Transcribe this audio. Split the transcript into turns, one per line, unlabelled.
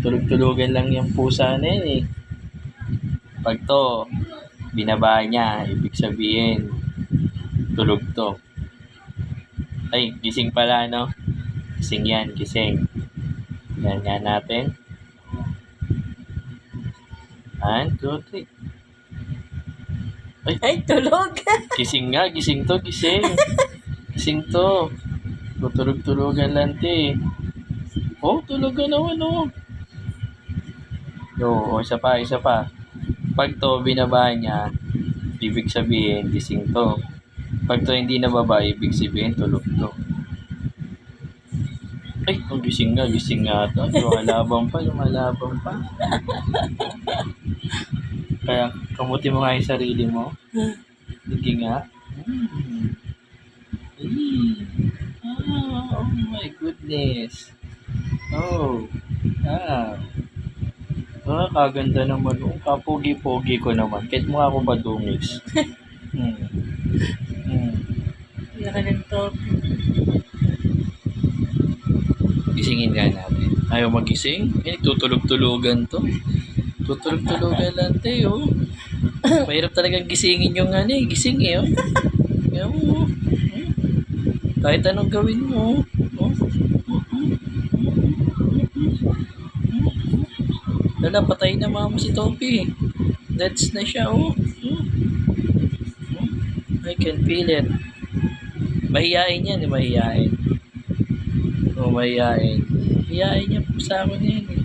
Tutulog-tulugan lang yung pusa na yun eh. Pag to, binaba niya, ibig sabihin, tulog to. Ay, gising pala, no? Gising yan, gising. Yan nga natin. 1, 2, 3.
Ay, tulog.
Gising nga, gising to, gising. Gising to. Tutulog-tulugan lang to eh. Oh, tulog ka naman oh. Yo, isa pa, isa pa. Pag to, binaba niya, ibig sabihin, gising to. Pag to hindi nababa, ibig sabihin, tulog to. Ay, oh, gising nga to. Lumalabang pa. Kaya, kamuti mo nga yung sarili mo. Sige nga. Oh my goodness. Oh. Kaganda naman. Oh, kapogi-pogi ko naman. Kahit mukha ko badungis.
Laka ng top.
Gisingin nga natin. Ayaw magising? Eh, tutulog-tulugan to. Tutulog-tulugan lang tayo. Mahirap talagang gisingin yung gising eh. Oh. Kaya mo. Kahit anong gawin mo. Oh. Lala, patay na mama si Topi. That's na siya, oh. I can feel it. Mahihain yan, eh, mahihain. Oh, mahihain. Mahihain niya po sa akin yan, eh.